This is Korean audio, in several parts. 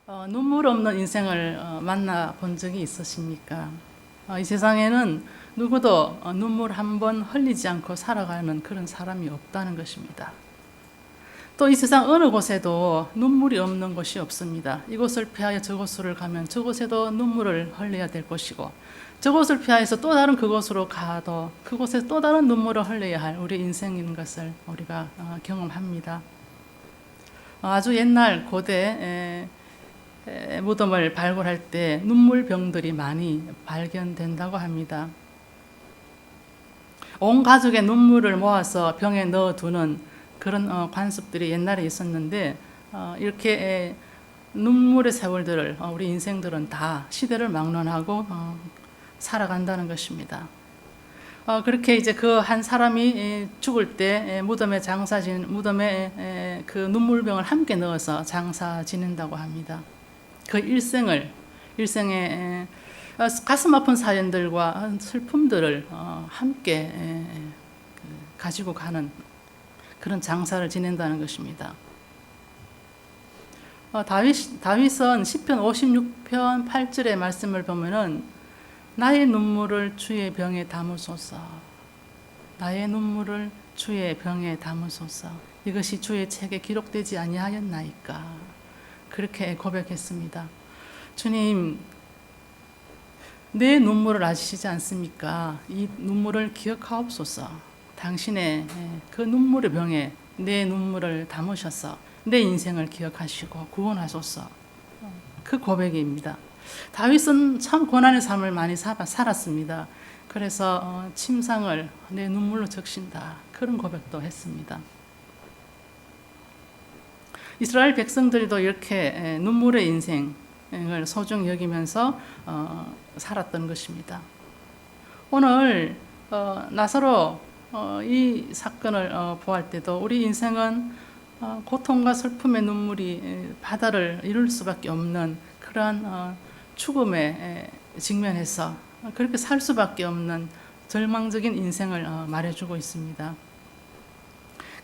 눈물 없는 인생을 만나 본 적이 있으십니까? 이 세상에는 누구도 눈물 한 번 흘리지 않고 살아가는 그런 사람이 없다는 것입니다. 또 이 세상 어느 곳에도 눈물이 없는 곳이 없습니다. 이곳을 피하여 저곳으로 가면 저곳에도 눈물을 흘려야 될 것이고, 저곳을 피하여서 또 다른 그곳으로 가도 그곳에 또 다른 눈물을 흘려야 할 우리 인생인 것을 우리가 경험합니다. 아주 옛날 고대 무덤을 발굴할 때 눈물병들이 많이 발견된다고 합니다. 온 가족의 눈물을 모아서 병에 넣어두는 그런 관습들이 옛날에 있었는데, 이렇게 눈물의 세월들을 우리 인생들은 다 시대를 막론하고 살아간다는 것입니다. 그렇게 이제 그 한 사람이 죽을 때 무덤에 무덤에 그 눈물병을 함께 넣어서 장사 지낸다고 합니다. 그 일생에 가슴 아픈 사연들과 슬픔들을 함께 가지고 가는 그런 장사를 지낸다는 것입니다. 다윗은 시편 56편 8절의 말씀을 보면은 나의 눈물을 주의 병에 담으소서, 나의 눈물을 주의 병에 담으소서, 이것이 주의 책에 기록되지 아니하였나이까, 그렇게 고백했습니다. 주님, 내 눈물을 아시지 않습니까? 이 눈물을 기억하옵소서. 당신의 그 눈물의 병에 내 눈물을 담으셔서 내 인생을 기억하시고 구원하소서. 그 고백입니다. 다윗은 참 고난의 삶을 많이 살았습니다. 그래서 침상을 내 눈물로 적신다, 그런 고백도 했습니다. 이스라엘 백성들도 이렇게 눈물의 인생을 소중히 여기면서 살았던 것입니다. 오늘 나사로 이 사건을 보할 때도 우리 인생은 고통과 슬픔의 눈물이 바다를 이룰 수밖에 없는 그러한 죽음에 직면해서 그렇게 살 수밖에 없는 절망적인 인생을 말해주고 있습니다.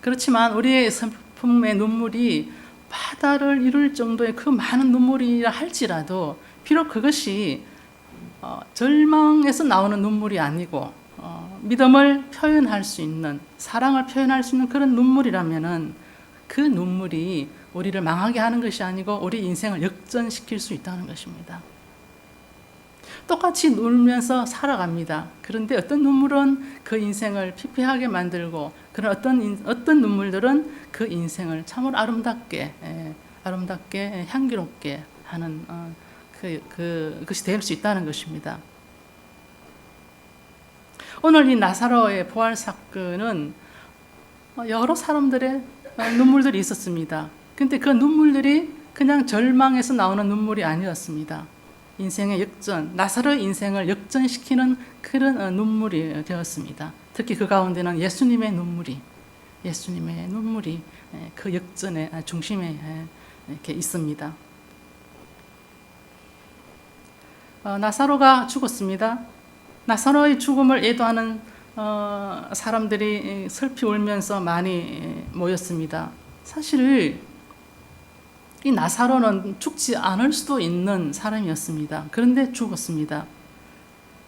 그렇지만 우리의 슬픔의 눈물이 바다를 이룰 정도의 그 많은 눈물이라 할지라도 비록 그것이 절망에서 나오는 눈물이 아니고 믿음을 표현할 수 있는, 사랑을 표현할 수 있는 그런 눈물이라면은 그 눈물이 우리를 망하게 하는 것이 아니고 우리 인생을 역전시킬 수 있다는 것입니다. 똑같이 울면서 살아갑니다. 그런데 어떤 눈물은 그 인생을 피폐하게 만들고, 그런 어떤 눈물들은 그 인생을 참으로 아름답게 향기롭게 하는 그것이 될 수 있다는 것입니다. 오늘 이 나사로의 부활 사건은 여러 사람들의 눈물들이 있었습니다. 근데 그 눈물들이 그냥 절망에서 나오는 눈물이 아니었습니다. 인생의 역전, 나사로의 인생을 역전시키는 그런 눈물이 되었습니다. 특히 그 가운데는 예수님의 눈물이 그 역전의 중심에 이렇게 있습니다. 나사로가 죽었습니다. 나사로의 죽음을 애도하는 사람들이 슬피 울면서 많이 모였습니다. 사실 이 나사로는 죽지 않을 수도 있는 사람이었습니다. 그런데 죽었습니다.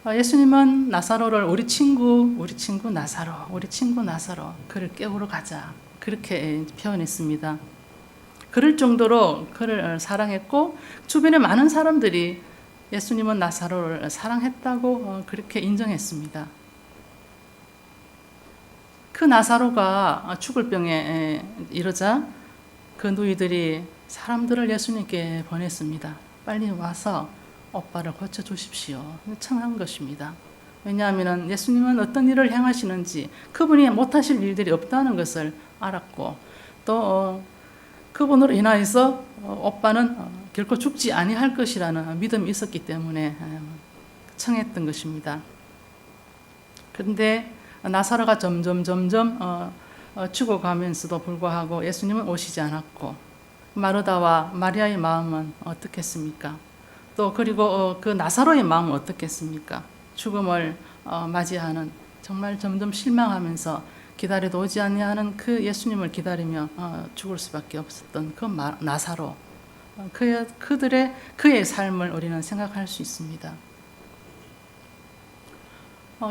예수님은 나사로를 우리 친구 나사로, 그를 깨우러 가자, 그렇게 표현했습니다. 그럴 정도로 그를 사랑했고, 주변의 많은 사람들이 예수님은 나사로를 사랑했다고 그렇게 인정했습니다. 그 나사로가 죽을 병에 이르자 그 누이들이 사람들을 예수님께 보냈습니다. 빨리 와서 오빠를 고쳐주십시오, 청한 것입니다. 왜냐하면 예수님은 어떤 일을 행하시는지, 그분이 못하실 일들이 없다는 것을 알았고, 또 그분으로 인하여서 오빠는 결코 죽지 아니할 것이라는 믿음이 있었기 때문에 청했던 것입니다. 그런데 나사로가 점점 죽어가면서도 불구하고 예수님은 오시지 않았고, 마르다와 마리아의 마음은 어떻겠습니까? 또 그리고 그 나사로의 마음은 어떻겠습니까? 죽음을 맞이하는, 정말 점점 실망하면서 기다려도 오지 아니하는 그 예수님을 기다리며 죽을 수밖에 없었던 그 나사로, 그의 삶을 우리는 생각할 수 있습니다.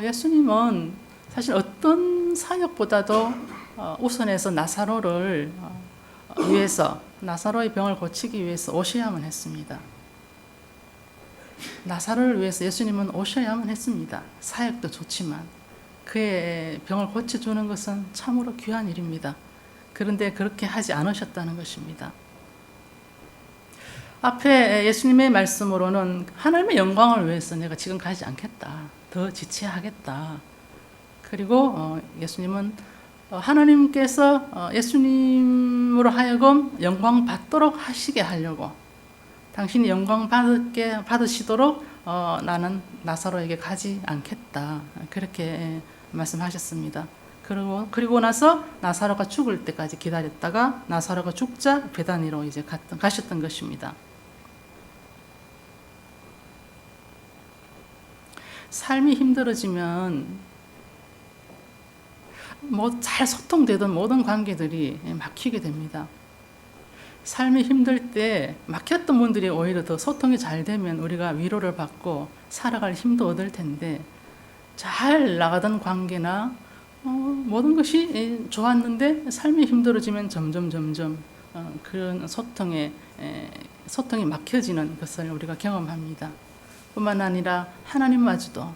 예수님은 사실 어떤 사역보다도 우선해서 나사로를 위해서, 나사로의 병을 고치기 위해서 오셔야만 했습니다. 나사로를 위해서 예수님은 오셔야만 했습니다. 사역도 좋지만 그의 병을 고쳐주는 것은 참으로 귀한 일입니다. 그런데 그렇게 하지 않으셨다는 것입니다. 앞에 예수님의 말씀으로는 하나님의 영광을 위해서 내가 지금 가지 않겠다, 더 지체하겠다. 그리고 예수님은 하나님께서 예수님으로 하여금 영광 받도록 하시게 하려고, 당신이 영광 받으시도록 나는 나사로에게 가지 않겠다, 그렇게 말씀하셨습니다. 그리고 나서 나사로가 죽을 때까지 기다렸다가 나사로가 죽자 베다니로 이제 가셨던 것입니다. 삶이 힘들어지면 잘 소통되던 모든 관계들이 막히게 됩니다. 삶이 힘들 때 막혔던 분들이 오히려 더 소통이 잘 되면 우리가 위로를 받고 살아갈 힘도 얻을 텐데, 잘 나가던 관계나 모든 것이 좋았는데 삶이 힘들어지면 점점 그런 소통이 막혀지는 것을 우리가 경험합니다. 뿐만 아니라 하나님마저도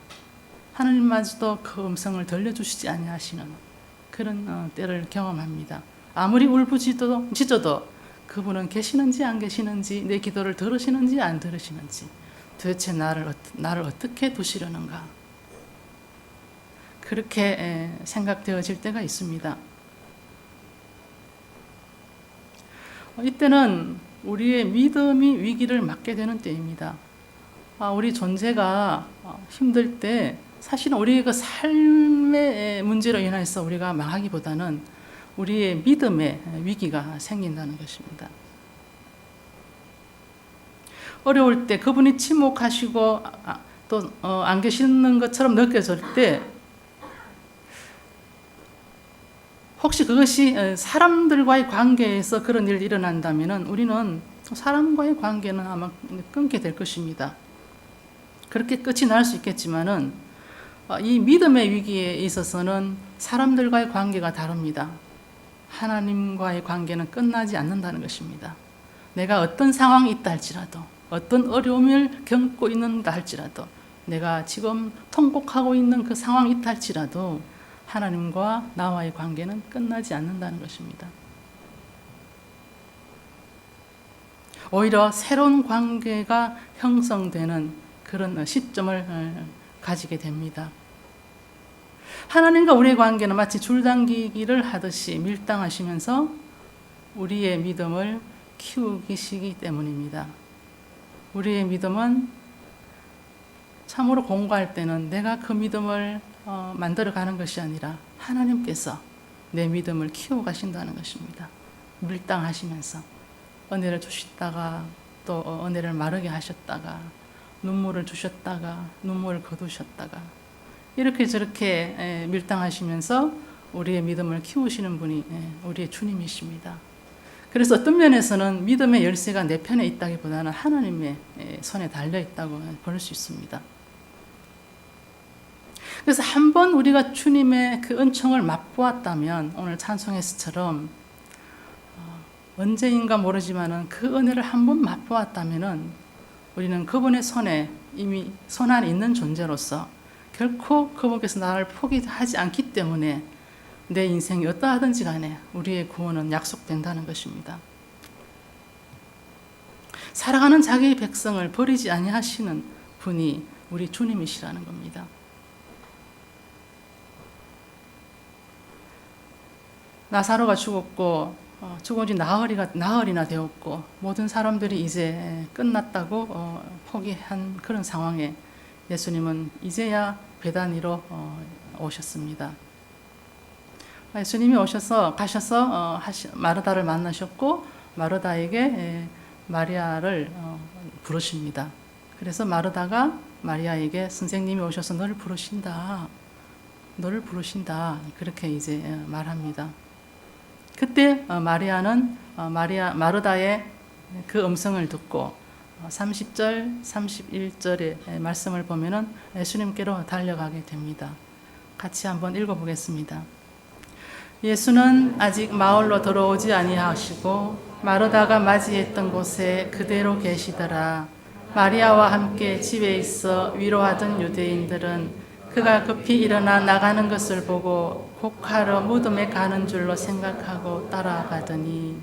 그 음성을 들려주시지 아니하시는 그런 때를 경험합니다. 아무리 울부짖어도 그분은 계시는지 안 계시는지, 내 기도를 들으시는지 안 들으시는지, 도대체 나를 어떻게 두시려는가, 그렇게 생각되어질 때가 있습니다. 이때는 우리의 믿음이 위기를 맞게 되는 때입니다. 우리 존재가 힘들 때 사실은 우리의 그 삶의 문제로 인해서 우리가 망하기보다는 우리의 믿음의 위기가 생긴다는 것입니다. 어려울 때 그분이 침묵하시고 또 안 계시는 것처럼 느껴질 때, 혹시 그것이 사람들과의 관계에서 그런 일이 일어난다면 우리는 사람과의 관계는 아마 끊게 될 것입니다. 그렇게 끝이 날 수 있겠지만은 이 믿음의 위기에 있어서는 사람들과의 관계가 다릅니다. 하나님과의 관계는 끝나지 않는다는 것입니다. 내가 어떤 상황이 있다 할지라도, 어떤 어려움을 겪고 있는다 할지라도, 내가 지금 통곡하고 있는 그 상황이 있다 할지라도 하나님과 나와의 관계는 끝나지 않는다는 것입니다. 오히려 새로운 관계가 형성되는 그런 시점을 가지게 됩니다. 하나님과 우리의 관계는 마치 줄당기기를 하듯이 밀당하시면서 우리의 믿음을 키우시기 때문입니다. 우리의 믿음은 참으로 공부할 때는 내가 그 믿음을 만들어가는 것이 아니라 하나님께서 내 믿음을 키워가신다는 것입니다. 밀당하시면서 은혜를 주셨다가 또 은혜를 마르게 하셨다가, 눈물을 주셨다가 눈물을 거두셨다가, 이렇게 저렇게 밀당하시면서 우리의 믿음을 키우시는 분이 우리의 주님이십니다. 그래서 어떤 면에서는 믿음의 열쇠가 내 편에 있다기보다는 하나님의 손에 달려있다고 볼 수 있습니다. 그래서 한번 우리가 주님의 그 은총을 맛보았다면, 오늘 찬송에서처럼 언제인가 모르지만은 그 은혜를 한번 맛보았다면은 우리는 그분의 손에 이미 손 안에 있는 존재로서 결코 그분께서 나를 포기하지 않기 때문에 내 인생이 어떠하든지 간에 우리의 구원은 약속된다는 것입니다. 사랑하는 자기의 백성을 버리지 아니하시는 분이 우리 주님이시라는 겁니다. 나사로가 죽었고 죽은 지 나흘이나 되었고 모든 사람들이 이제 끝났다고 포기한 그런 상황에 예수님은 이제야 베다니로 오셨습니다. 예수님이 가셔서 마르다를 만나셨고 마르다에게 마리아를 부르십니다. 그래서 마르다가 마리아에게 선생님이 오셔서 너를 부르신다, 그렇게 이제 말합니다. 그때 마르다의 그 음성을 듣고 30절, 31절의 말씀을 보면은 예수님께로 달려가게 됩니다. 같이 한번 읽어보겠습니다. 예수는 아직 마을로 들어오지 아니하시고 마르다가 맞이했던 곳에 그대로 계시더라. 마리아와 함께 집에 있어 위로하던 유대인들은 그가 급히 일어나 나가는 것을 보고 곡하러 무덤에 가는 줄로 생각하고 따라가더니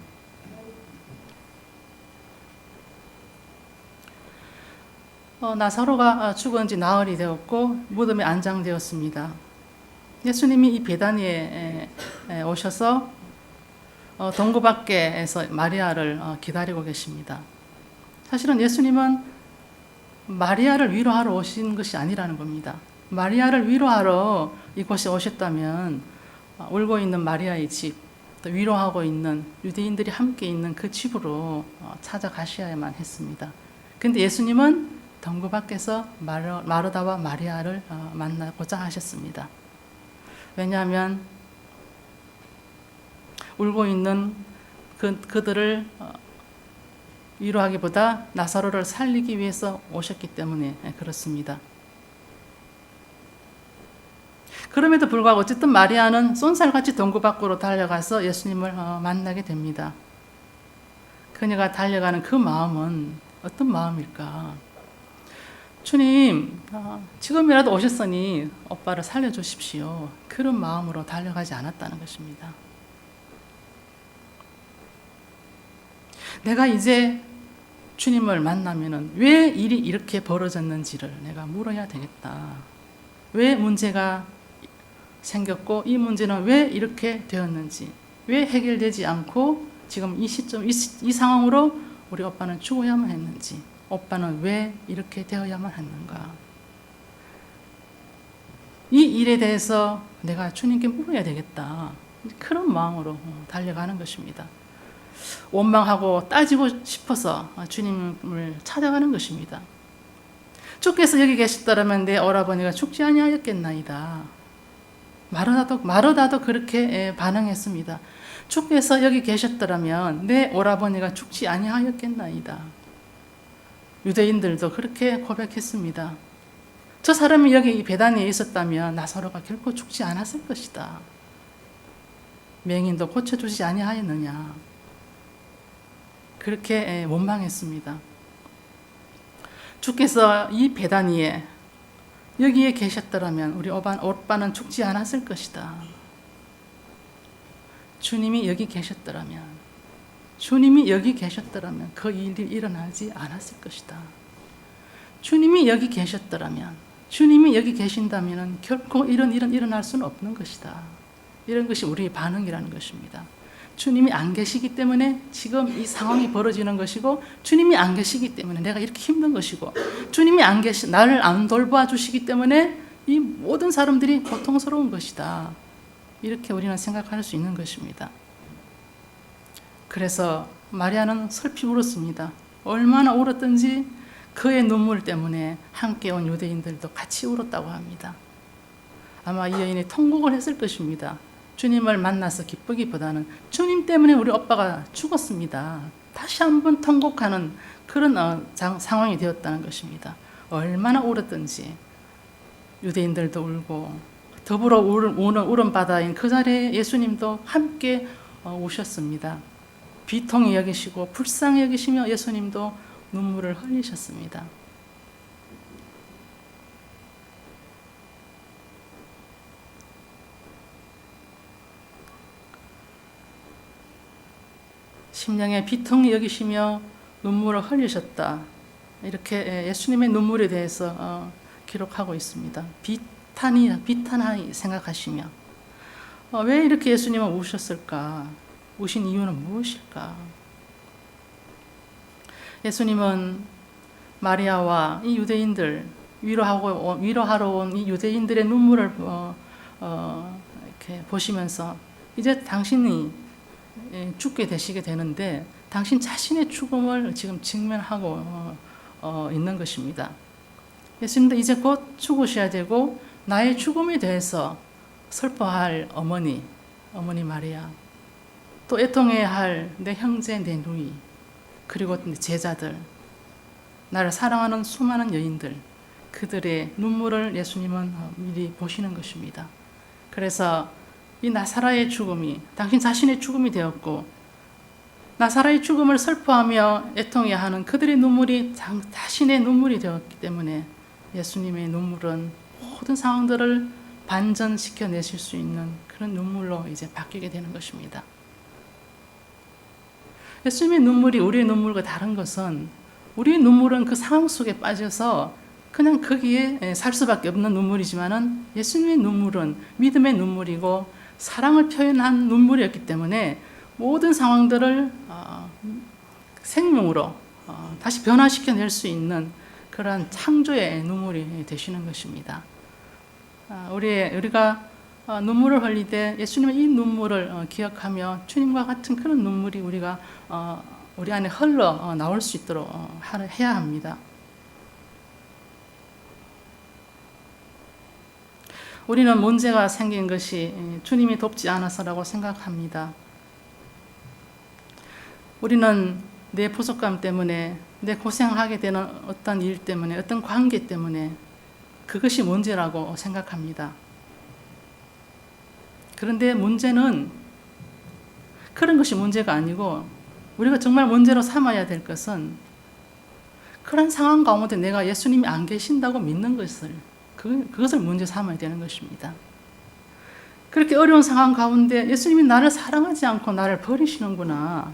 나사로가 죽은 지 나흘이 되었고 무덤에 안장되었습니다. 예수님이 이 베다니에 오셔서 동굴 밖에서 마리아를 기다리고 계십니다. 사실은 예수님은 마리아를 위로하러 오신 것이 아니라는 겁니다. 마리아를 위로하러 이곳에 오셨다면 울고 있는 마리아의 집, 또 위로하고 있는 유대인들이 함께 있는 그 집으로 찾아가셔야만 했습니다. 근데 예수님은 동굴 밖에서 마르다와 마리아를 만나고자 하셨습니다. 왜냐하면 울고 있는 그들을 위로하기보다 나사로를 살리기 위해서 오셨기 때문에 그렇습니다. 그럼에도 불구하고 어쨌든 마리아는 쏜살같이 동굴 밖으로 달려가서 예수님을 만나게 됩니다. 그녀가 달려가는 그 마음은 어떤 마음일까? 주님, 지금이라도 오셨으니 오빠를 살려주십시오. 그런 마음으로 달려가지 않았다는 것입니다. 내가 이제 주님을 만나면은 왜 일이 이렇게 벌어졌는지를 내가 물어야 되겠다. 왜 문제가 생겼고 이 문제는 왜 이렇게 되었는지, 왜 해결되지 않고 지금 이 시점, 이 상황으로 우리 오빠는 죽어야만 했는지, 오빠는 왜 이렇게 되어야만 했는가. 이 일에 대해서 내가 주님께 물어야 되겠다. 그런 마음으로 달려가는 것입니다. 원망하고 따지고 싶어서 주님을 찾아가는 것입니다. 주께서 여기 계셨더라면 내 오라버니가 죽지 아니하였겠나이다. 마르다도 그렇게 반응했습니다. 주께서 여기 계셨더라면 내 오라버니가 죽지 아니하였겠나이다. 유대인들도 그렇게 고백했습니다. 저 사람이 여기 베다니에 있었다면 나사로가 결코 죽지 않았을 것이다. 맹인도 고쳐주지 아니하였느냐. 그렇게 원망했습니다. 주께서 이 베다니에 여기에 계셨더라면 우리 오빠는 죽지 않았을 것이다. 주님이 여기 계셨더라면 그 일이 일어나지 않았을 것이다. 주님이 여기 계셨더라면, 주님이 여기 계신다면 결코 이런 일은 일어날 수는 없는 것이다. 이런 것이 우리의 반응이라는 것입니다. 주님이 안 계시기 때문에 지금 이 상황이 벌어지는 것이고, 주님이 안 계시기 때문에 내가 이렇게 힘든 것이고, 주님이 나를 안 돌봐 주시기 때문에 이 모든 사람들이 고통스러운 것이다. 이렇게 우리는 생각할 수 있는 것입니다. 그래서 마리아는 슬피 울었습니다. 얼마나 울었던지 그의 눈물 때문에 함께 온 유대인들도 같이 울었다고 합니다. 아마 이 여인이 통곡을 했을 것입니다. 주님을 만나서 기쁘기보다는 주님 때문에 우리 오빠가 죽었습니다. 다시 한번 통곡하는 그런 상황이 되었다는 것입니다. 얼마나 울었던지 유대인들도 울고 더불어 우는 울음바다인 그 자리에 예수님도 함께 우셨습니다. 비통히 여기시고 불쌍히 여기시며 예수님도 눈물을 흘리셨습니다. 심령에 비통히 여기시며 눈물을 흘리셨다. 이렇게 예수님의 눈물에 대해서 기록하고 있습니다. 비탄하니 생각하시며 왜 이렇게 예수님은 우셨을까? 우신 이유는 무엇일까? 예수님은 마리아와 이 유대인들 위로하러 온 이 유대인들의 눈물을 이렇게 보시면서 이제 당신이 죽게 되시게 되는데 당신 자신의 죽음을 지금 직면하고 있는 것입니다. 예수님도 이제 곧 죽으셔야 되고 나의 죽음에 대해서 슬퍼할 어머니 마리아, 또 애통해야 할 내 형제, 내 누이, 그리고 제자들, 나를 사랑하는 수많은 여인들, 그들의 눈물을 예수님은 미리 보시는 것입니다. 그래서 이 나사로의 죽음이 당신 자신의 죽음이 되었고, 나사로의 죽음을 슬퍼하며 애통해야 하는 그들의 눈물이 자신의 눈물이 되었기 때문에 예수님의 눈물은 모든 상황들을 반전시켜 내실 수 있는 그런 눈물로 이제 바뀌게 되는 것입니다. 예수님의 눈물이 우리의 눈물과 다른 것은, 우리의 눈물은 그 상황 속에 빠져서 그냥 거기에 살 수밖에 없는 눈물이지만은, 예수님의 눈물은 믿음의 눈물이고 사랑을 표현한 눈물이었기 때문에 모든 상황들을 생명으로 다시 변화시켜 낼 수 있는 그러한 창조의 눈물이 되시는 것입니다. 우리가 눈물을 흘릴 때 예수님의 이 눈물을 기억하며 주님과 같은 그런 눈물이 우리 안에 흘러 나올 수 있도록 해야 합니다. 우리는 문제가 생긴 것이 주님이 돕지 않아서라고 생각합니다. 우리는 내 부족감 때문에, 내 고생하게 되는 어떤 일 때문에, 어떤 관계 때문에 그것이 문제라고 생각합니다. 그런데 문제는 그런 것이 문제가 아니고, 우리가 정말 문제로 삼아야 될 것은 그런 상황 가운데 내가 예수님이 안 계신다고 믿는 것을, 그것을 문제 삼아야 되는 것입니다. 그렇게 어려운 상황 가운데 예수님이 나를 사랑하지 않고 나를 버리시는구나,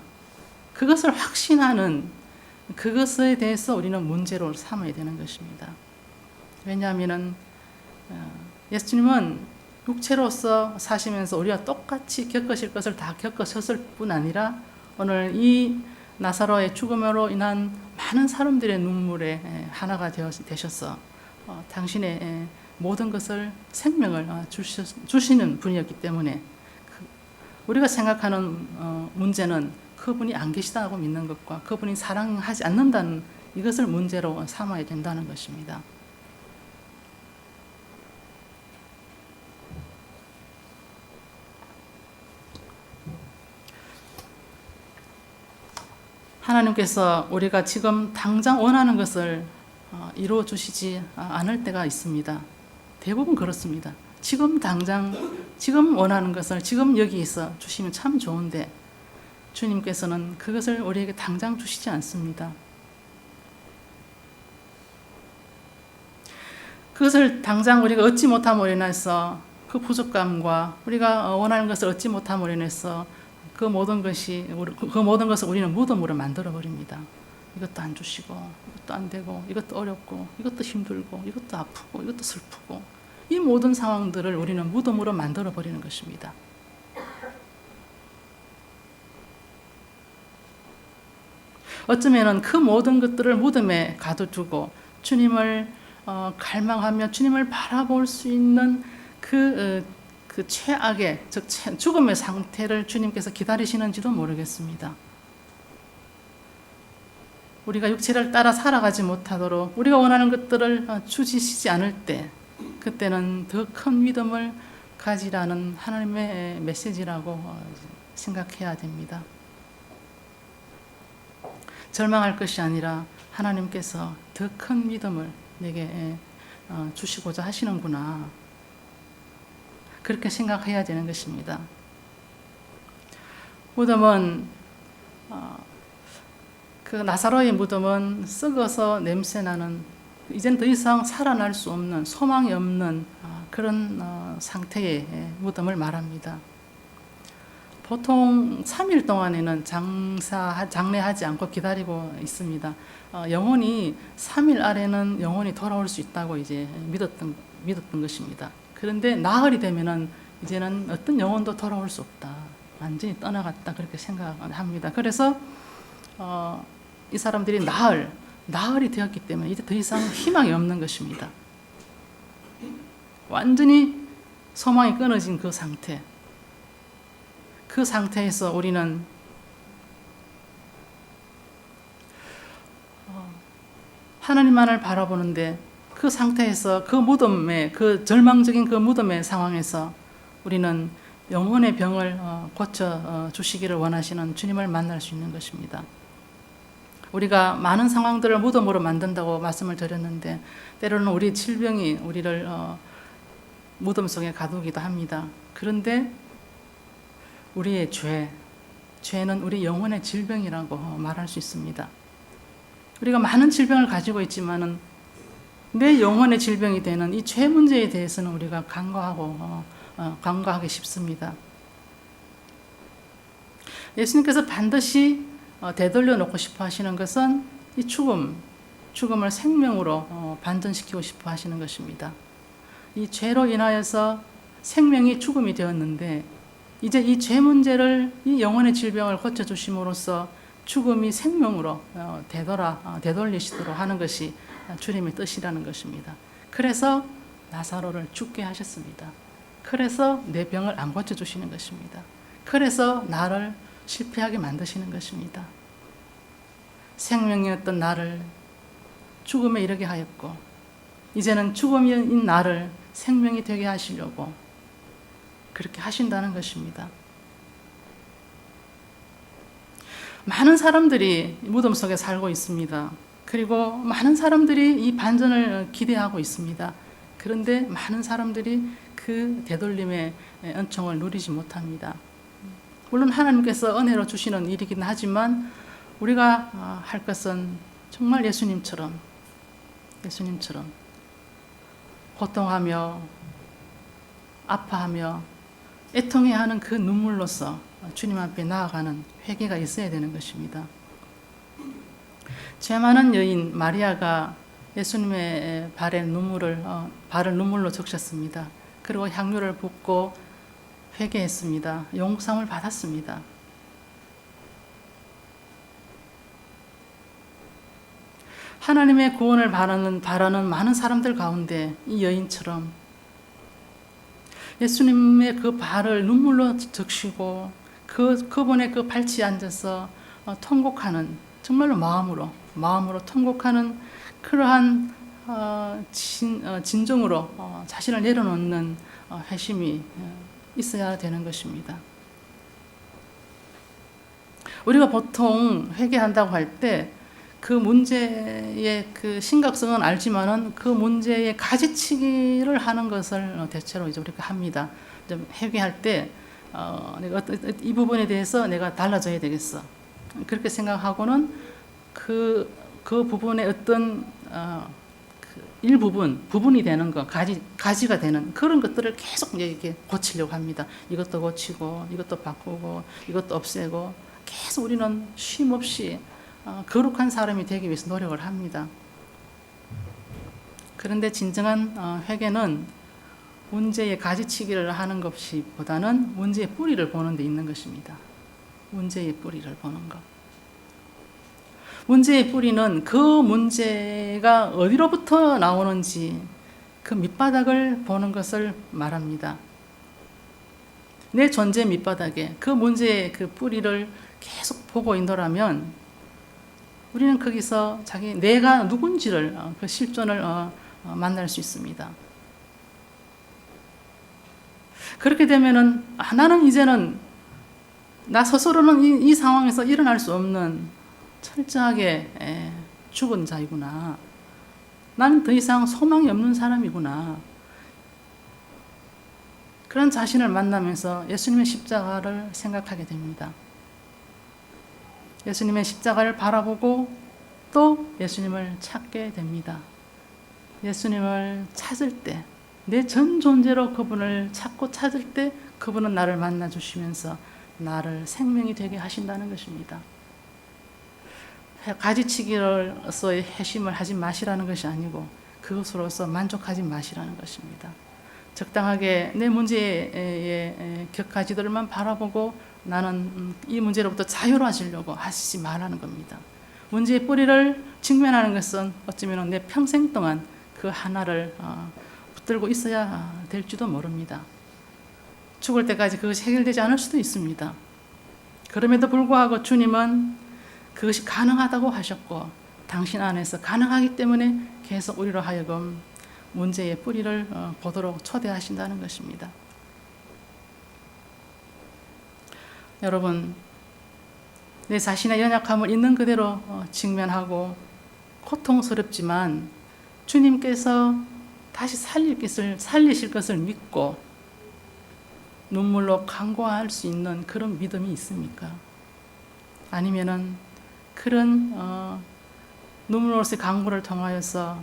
그것을 확신하는 그것에 대해서 우리는 문제로 삼아야 되는 것입니다. 왜냐하면 예수님은 육체로서 사시면서 우리와 똑같이 겪으실 것을 다 겪으셨을 뿐 아니라 오늘 이 나사로의 죽음으로 인한 많은 사람들의 눈물에 하나가 되셔서 당신의 모든 것을, 생명을 주시는 분이었기 때문에 우리가 생각하는 문제는 그분이 안 계시다고 믿는 것과 그분이 사랑하지 않는다는 이것을 문제로 삼아야 된다는 것입니다. 하나님께서 우리가 지금 당장 원하는 것을 이루어 주시지 않을 때가 있습니다. 대부분 그렇습니다. 지금 당장, 지금 원하는 것을 지금 여기서 주시면 참 좋은데 주님께서는 그것을 우리에게 당장 주시지 않습니다. 그것을 당장 우리가 얻지 못함으로 인해서 그 부족감과 우리가 원하는 것을 얻지 못함으로 인해서 그 모든 것을 우리는 무덤으로 만들어 버립니다. 이것도 안 주시고, 이것도 안 되고, 이것도 어렵고, 이것도 힘들고, 이것도 아프고, 이것도 슬프고, 이 모든 상황들을 우리는 무덤으로 만들어 버리는 것입니다. 어쩌면은 그 모든 것들을 무덤에 가둬두고 주님을 갈망하며 주님을 바라볼 수 있는 그 최악의, 즉 죽음의 상태를 주님께서 기다리시는지도 모르겠습니다. 우리가 육체를 따라 살아가지 못하도록 우리가 원하는 것들을 주시지 않을 때, 그때는 더 큰 믿음을 가지라는 하나님의 메시지라고 생각해야 됩니다. 절망할 것이 아니라 하나님께서 더 큰 믿음을 내게 주시고자 하시는구나, 그렇게 생각해야 되는 것입니다. 무덤은 그 나사로의 무덤은 썩어서 냄새나는, 이제는 더 이상 살아날 수 없는, 소망이 없는 그런 상태의 무덤을 말합니다. 보통 3일 동안에는 장례하지 않고 기다리고 있습니다. 영혼이 3일 아래는 영혼이 돌아올 수 있다고 이제 믿었던 것입니다. 그런데 나흘이 되면은 이제는 어떤 영혼도 돌아올 수 없다, 완전히 떠나갔다, 그렇게 생각합니다. 그래서 이 사람들이 나흘이 되었기 때문에 이제 더 이상 희망이 없는 것입니다. 완전히 소망이 끊어진 그 상태. 그 상태에서 우리는 하나님만을 바라보는데, 그 상태에서 그 무덤의, 그 절망적인 그 무덤의 상황에서 우리는 영혼의 병을 고쳐 주시기를 원하시는 주님을 만날 수 있는 것입니다. 우리가 많은 상황들을 무덤으로 만든다고 말씀을 드렸는데 때로는 우리 질병이 우리를 무덤 속에 가두기도 합니다. 그런데 우리의 죄는 우리 영혼의 질병이라고 말할 수 있습니다. 우리가 많은 질병을 가지고 있지만은 내 영혼의 질병이 되는 이 죄 문제에 대해서는 우리가 간과하기 쉽습니다. 예수님께서 반드시 되돌려 놓고 싶어 하시는 것은 이 죽음을 생명으로 반전시키고 싶어 하시는 것입니다. 이 죄로 인하여서 생명이 죽음이 되었는데 이제 이 죄 문제를, 이 영혼의 질병을 고쳐주심으로써 죽음이 생명으로 되돌리시도록 하는 것이 주님의 뜻이라는 것입니다. 그래서 나사로를 죽게 하셨습니다. 그래서 내 병을 안 고쳐주시는 것입니다. 그래서 나를 실패하게 만드시는 것입니다. 생명이었던 나를 죽음에 이르게 하였고 이제는 죽음인 나를 생명이 되게 하시려고 그렇게 하신다는 것입니다. 많은 사람들이 무덤 속에 살고 있습니다. 그리고 많은 사람들이 이 반전을 기대하고 있습니다. 그런데 많은 사람들이 그 되돌림의 은총을 누리지 못합니다. 물론 하나님께서 은혜로 주시는 일이긴 하지만 우리가 할 것은 정말 예수님처럼 고통하며 아파하며 애통해야 하는 그 눈물로서 주님 앞에 나아가는 회개가 있어야 되는 것입니다. 죄 많은 여인 마리아가 예수님의 발을 눈물로 적셨습니다. 그리고 향유를 붓고 회개했습니다. 용서함을 받았습니다. 하나님의 구원을 바라는 많은 사람들 가운데 이 여인처럼 예수님의 그 발을 눈물로 적시고 그분의 그 발치에 앉아서 통곡하는, 정말로 마음으로 통곡하는 그러한 진정으로 자신을 내려놓는 회심이 있어야 되는 것입니다. 우리가 보통 회개한다고 할 때 그 문제의 그 심각성은 알지만은 그 문제의 가지치기를 하는 것을 대체로 이제 우리가 합니다. 회개할 때 내가 이 부분에 대해서 내가 달라져야 되겠어. 그렇게 생각하고는 그 부분의 어떤 부분이 되는 것, 가지가 되는 그런 것들을 계속 이렇게 고치려고 합니다. 이것도 고치고, 이것도 바꾸고, 이것도 없애고, 계속 우리는 쉼 없이 거룩한 사람이 되기 위해서 노력을 합니다. 그런데 진정한 회개는 문제의 가지치기를 하는 것보다는 문제의 뿌리를 보는 데 있는 것입니다. 문제의 뿌리를 보는 것. 문제의 뿌리는 그 문제가 어디로부터 나오는지 그 밑바닥을 보는 것을 말합니다. 내 존재 밑바닥에 그 문제의 그 뿌리를 계속 보고 있노라면 우리는 거기서 내가 누군지를 그 실존을 만날 수 있습니다. 그렇게 되면은 나는 이제는 나 스스로는 이 상황에서 일어날 수 없는 철저하게 죽은 자이구나. 나는 더 이상 소망이 없는 사람이구나. 그런 자신을 만나면서 예수님의 십자가를 생각하게 됩니다. 예수님의 십자가를 바라보고 또 예수님을 찾게 됩니다. 예수님을 찾을 때, 내 전 존재로 그분을 찾고 찾을 때 그분은 나를 만나 주시면서 나를 생명이 되게 하신다는 것입니다. 가지치기로서의 회심을 하지 마시라는 것이 아니고 그것으로서 만족하지 마시라는 것입니다. 적당하게 내 문제의 격가지들만 바라보고 나는 이 문제로부터 자유로워지려고 하시지 말라는 겁니다. 문제의 뿌리를 직면하는 것은 어쩌면 내 평생 동안 그 하나를 붙들고 있어야 될지도 모릅니다. 죽을 때까지 그것이 해결되지 않을 수도 있습니다. 그럼에도 불구하고 주님은 그것이 가능하다고 하셨고 당신 안에서 가능하기 때문에 계속 우리로 하여금 문제의 뿌리를 보도록 초대하신다는 것입니다. 여러분, 내 자신의 연약함을 있는 그대로 직면하고 고통스럽지만 주님께서 다시 살리실 것을 믿고 눈물로 간구할 수 있는 그런 믿음이 있습니까? 아니면은 그런 눈물로서의 간구를 통하여서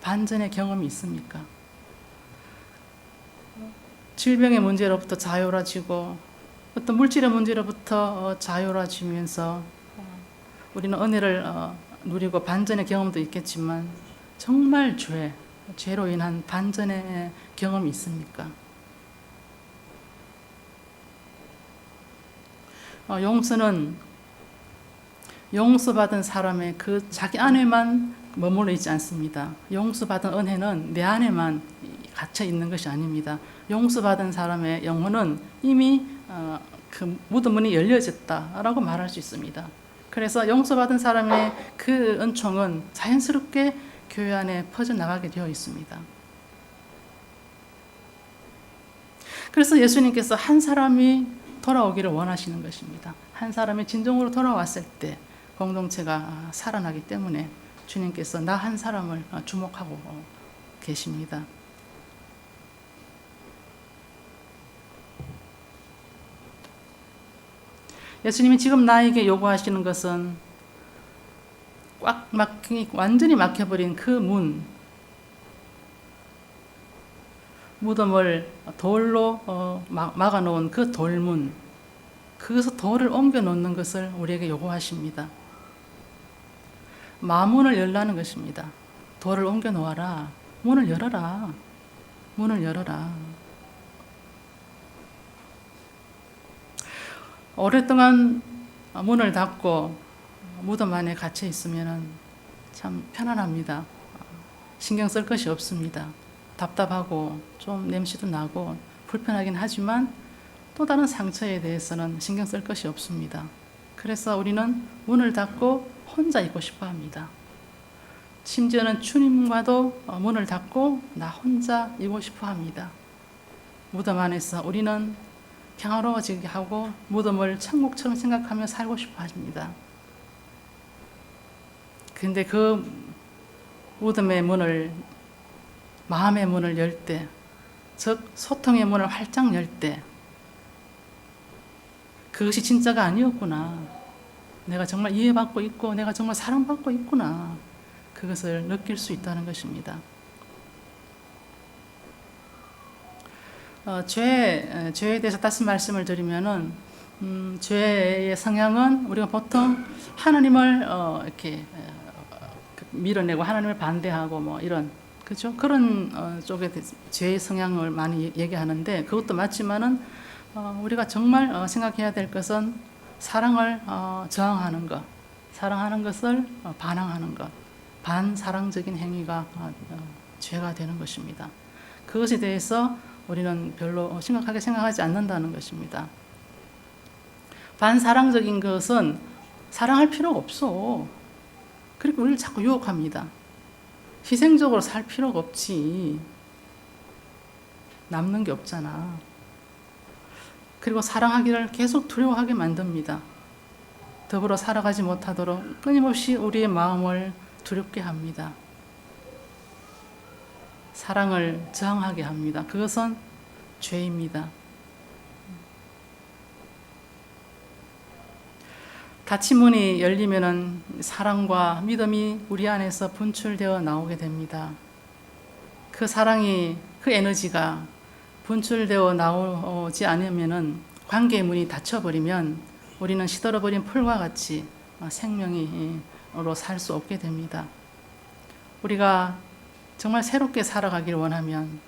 반전의 경험이 있습니까? 질병의 문제로부터 자유로워지고 어떤 물질의 문제로부터 자유로워지면서 우리는 은혜를 누리고 반전의 경험도 있겠지만 정말 죄로 인한 반전의 경험이 있습니까? 용서는 용서받은 사람의 그 자기 안에만 머물러 있지 않습니다. 용서받은 은혜는 내 안에만 갇혀 있는 것이 아닙니다. 용서받은 사람의 영혼은 이미 그 무덤 문이 열려졌다라고 말할 수 있습니다. 그래서 용서받은 사람의 그 은총은 자연스럽게 교회 안에 퍼져나가게 되어 있습니다. 그래서 예수님께서 한 사람이 돌아오기를 원하시는 것입니다. 한 사람이 진정으로 돌아왔을 때 공동체가 살아나기 때문에 주님께서 나 한 사람을 주목하고 계십니다. 예수님이 지금 나에게 요구하시는 것은 완전히 막혀버린 그 무덤을 돌로 막아놓은 그 돌문, 그것서 돌을 옮겨 놓는 것을 우리에게 요구하십니다. 마문을 열라는 것입니다. 돌을 옮겨 놓아라. 문을 열어라. 문을 열어라. 오랫동안 문을 닫고 무덤 안에 갇혀 있으면 참 편안합니다. 신경 쓸 것이 없습니다. 답답하고 좀 냄새도 나고 불편하긴 하지만 또 다른 상처에 대해서는 신경 쓸 것이 없습니다. 그래서 우리는 문을 닫고 혼자 있고 싶어 합니다. 심지어는 주님과도 문을 닫고 나 혼자 있고 싶어 합니다. 무덤 안에서 우리는 평화로워지게 하고 무덤을 천국처럼 생각하며 살고 싶어 합니다. 근데 그 무덤의 문을, 마음의 문을 열 때, 즉 소통의 문을 활짝 열 때 그것이 진짜가 아니었구나. 내가 정말 이해받고 있고 내가 정말 사랑받고 있구나. 그것을 느낄 수 있다는 것입니다. 죄에 대해서 다시 말씀을 드리면은 죄의 성향은 우리가 보통 하나님을 이렇게 밀어내고 하나님을 반대하고 뭐 이런 그죠? 그런 쪽에 죄의 성향을 많이 얘기하는데 그것도 맞지만은 우리가 정말 생각해야 될 것은 사랑을 저항하는 것, 사랑하는 것을 반항하는 것, 반사랑적인 행위가 죄가 되는 것입니다. 그것에 대해서 우리는 별로 심각하게 생각하지 않는다는 것입니다. 반사랑적인 것은 사랑할 필요가 없어. 그리고 우리를 자꾸 유혹합니다. 희생적으로 살 필요가 없지. 남는 게 없잖아. 그리고 사랑하기를 계속 두려워하게 만듭니다. 더불어 살아가지 못하도록 끊임없이 우리의 마음을 두렵게 합니다. 사랑을 저항하게 합니다. 그것은 죄입니다. 닫힌 문이 열리면은 사랑과 믿음이 우리 안에서 분출되어 나오게 됩니다. 그 사랑이, 그 에너지가 분출되어 나오지 않으면은 관계의 문이 닫혀버리면 우리는 시들어버린 풀과 같이 생명으로 살 수 없게 됩니다. 우리가 정말 새롭게 살아가길 원하면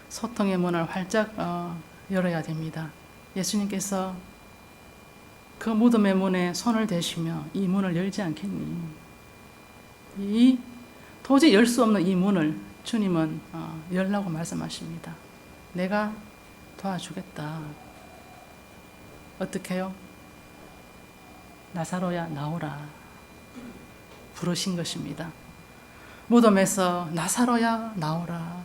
소통의 문을 활짝 열어야 됩니다. 예수님께서 그 무덤의 문에 손을 대시며 이 문을 열지 않겠니? 이 도저히 열 수 없는 이 문을 주님은 열라고 말씀하십니다. 내가 도와주겠다. 어떻게 해요? 나사로야 나오라. 부르신 것입니다. 무덤에서 나사로야 나오라.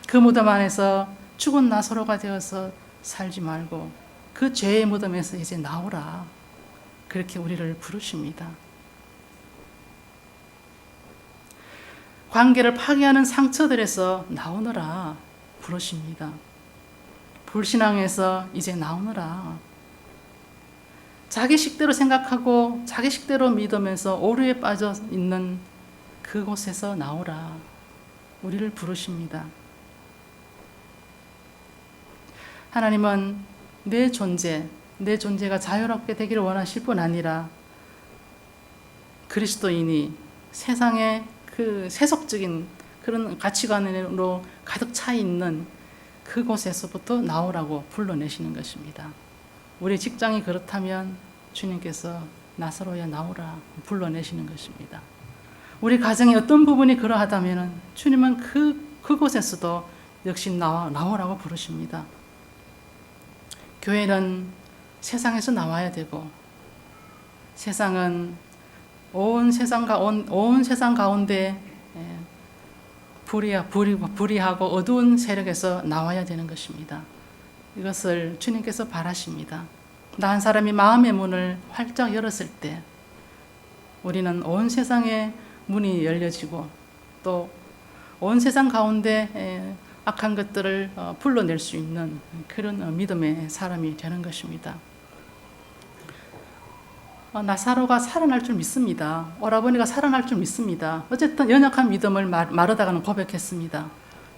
그 무덤 안에서 죽은 나사로가 되어서 살지 말고 그 죄의 무덤에서 이제 나오라. 그렇게 우리를 부르십니다. 관계를 파괴하는 상처들에서 나오너라 부르십니다. 불신앙에서 이제 나오너라. 자기 식대로 생각하고 자기 식대로 믿으면서 오류에 빠져 있는 그곳에서 나오라. 우리를 부르십니다. 하나님은 내 존재가 자유롭게 되기를 원하실 뿐 아니라 그리스도인이 세상의 그 세속적인 그런 가치관으로 가득 차 있는 그곳에서부터 나오라고 불러내시는 것입니다. 우리 직장이 그렇다면 주님께서 나사로야 나오라 불러내시는 것입니다. 우리 가정의 어떤 부분이 그러하다면 주님은 그곳에서도 역시 나오라고 부르십니다. 교회는 세상에서 나와야 되고 세상은 온 세상 가운데 불의하고 어두운 세력에서 나와야 되는 것입니다. 이것을 주님께서 바라십니다. 나 한 사람이 마음의 문을 활짝 열었을 때 우리는 온 세상의 문이 열려지고 또 온 세상 가운데 악한 것들을 불러낼 수 있는 그런 믿음의 사람이 되는 것입니다. 나사로가 살아날 줄 믿습니다. 오라버니가 살아날 줄 믿습니다. 어쨌든 연약한 믿음을 마르다가는 고백했습니다.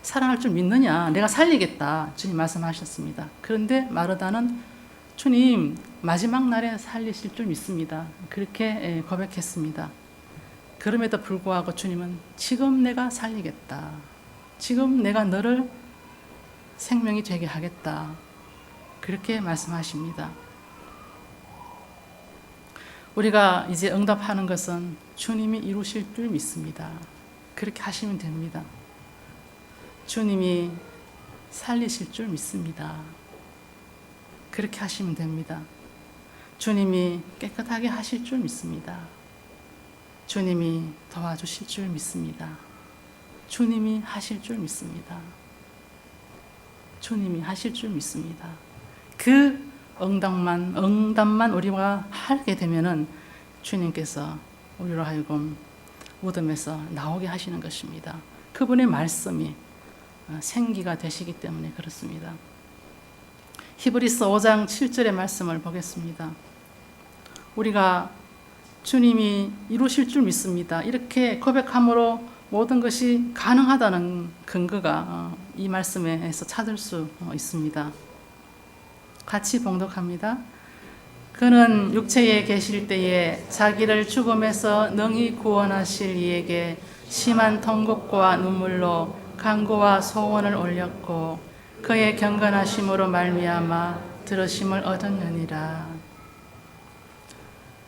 살아날 줄 믿느냐? 내가 살리겠다. 주님 말씀하셨습니다. 그런데 마르다는 주님 마지막 날에 살리실 줄 믿습니다. 그렇게 고백했습니다. 그럼에도 불구하고 주님은 지금 내가 살리겠다. 지금 내가 너를 생명이 되게 하겠다. 그렇게 말씀하십니다. 우리가 이제 응답하는 것은 주님이 이루실 줄 믿습니다. 그렇게 하시면 됩니다. 주님이 살리실 줄 믿습니다. 그렇게 하시면 됩니다. 주님이 깨끗하게 하실 줄 믿습니다. 주님이 도와주실 줄 믿습니다. 주님이 하실 줄 믿습니다. 주님이 하실 줄 믿습니다. 그 응답만 우리가 하게 되면은 주님께서 우리로 하여금 무덤에서 나오게 하시는 것입니다. 그분의 말씀이 생기가 되시기 때문에 그렇습니다. 히브리서 5장 7절의 말씀을 보겠습니다. 우리가 주님이 이루실 줄 믿습니다. 이렇게 고백함으로 모든 것이 가능하다는 근거가 이 말씀에서 찾을 수 있습니다. 같이 봉독합니다. 그는 육체에 계실 때에 자기를 죽음에서 능히 구원하실 이에게 심한 통곡과 눈물로 간구와 소원을 올렸고 그의 경건하심으로 말미암아 들으심을 얻었느니라.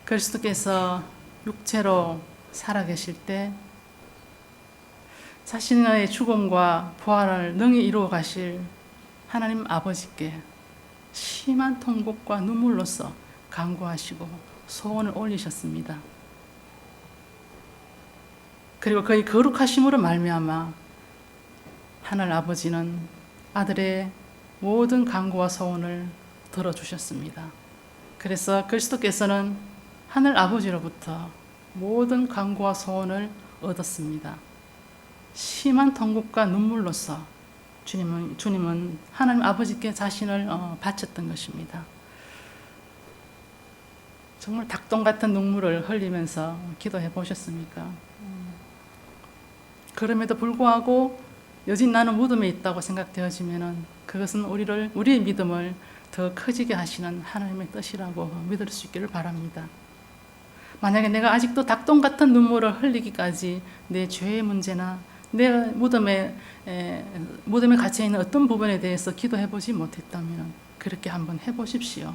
그리스도께서 육체로 살아계실 때 자신의 죽음과 부활을 능히 이루어 가실 하나님 아버지께 심한 통곡과 눈물로써 간구하시고 소원을 올리셨습니다. 그리고 그의 거룩하심으로 말미암아 하늘 아버지는 아들의 모든 간구와 소원을 들어주셨습니다. 그래서 그리스도께서는 하늘 아버지로부터 모든 간구와 소원을 얻었습니다. 심한 통곡과 눈물로써 주님은 하나님 아버지께 자신을 바쳤던 것입니다. 정말 닭똥 같은 눈물을 흘리면서 기도해 보셨습니까? 그럼에도 불구하고 여진 나는 무덤에 있다고 생각되어지면은 그것은 우리의 믿음을 더 커지게 하시는 하나님의 뜻이라고 믿을 수 있기를 바랍니다. 만약에 내가 아직도 닭똥 같은 눈물을 흘리기까지 내 죄의 문제나 내 무덤에 갇혀 있는 어떤 부분에 대해서 기도해 보지 못했다면 그렇게 한번 해 보십시오.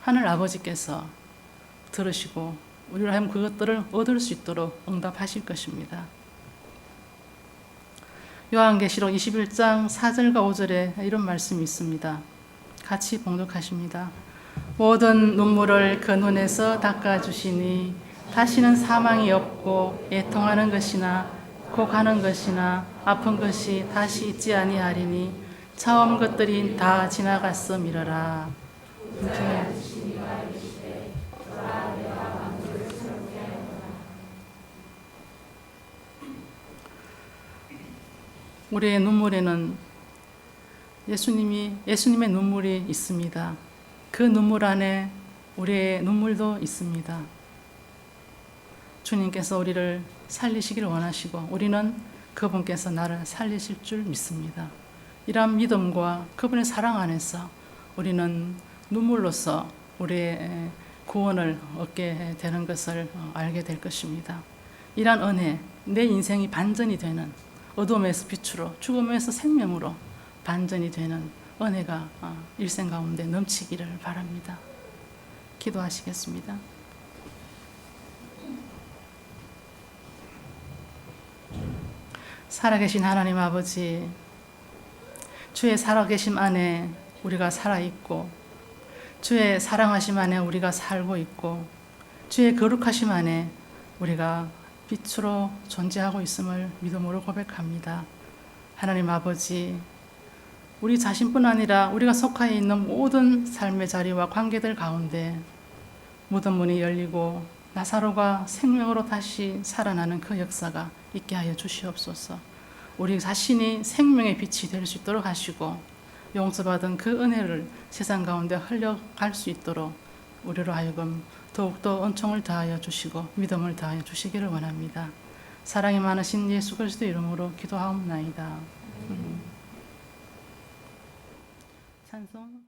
하늘 아버지께서 들으시고 우리로 하여금 그것들을 얻을 수 있도록 응답하실 것입니다. 요한계시록 21장 4절과 5절에 이런 말씀이 있습니다. 같이 봉독하십니다. 모든 눈물을 그 눈에서 닦아주시니 다시는 사망이 없고 애통하는 것이나 고가는 것이나 아픈 것이 다시 있지 아니하리니 처음 것들이 다 지나갔음이러라. 우리의 눈물에는 예수님의 눈물이 있습니다. 그 눈물 안에 우리의 눈물도 있습니다. 주님께서 우리를 살리시기를 원하시고 우리는 그분께서 나를 살리실 줄 믿습니다. 이러한 믿음과 그분의 사랑 안에서 우리는 눈물로서 우리의 구원을 얻게 되는 것을 알게 될 것입니다. 이러한 은혜, 내 인생이 반전이 되는, 어둠에서 빛으로, 죽음에서 생명으로 반전이 되는 은혜가 일생 가운데 넘치기를 바랍니다. 기도하시겠습니다. 살아계신 하나님 아버지, 주의 살아계심 안에 우리가 살아있고, 주의 사랑하심 안에 우리가 살고 있고, 주의 거룩하심 안에 우리가 빛으로 존재하고 있음을 믿음으로 고백합니다. 하나님 아버지, 우리 자신뿐 아니라 우리가 속하여 있는 모든 삶의 자리와 관계들 가운데 무덤 문이 열리고 나사로가 생명으로 다시 살아나는 그 역사가 있게 하여 주시옵소서. 우리 자신이 생명의 빛이 될 수 있도록 하시고 용서받은 그 은혜를 세상 가운데 흘려갈 수 있도록 우리로 하여금 더욱더 은총을 다하여 주시고 믿음을 다하여 주시기를 원합니다. 사랑이 많으신 예수 그리스도 이름으로 기도하옵나이다. 찬송.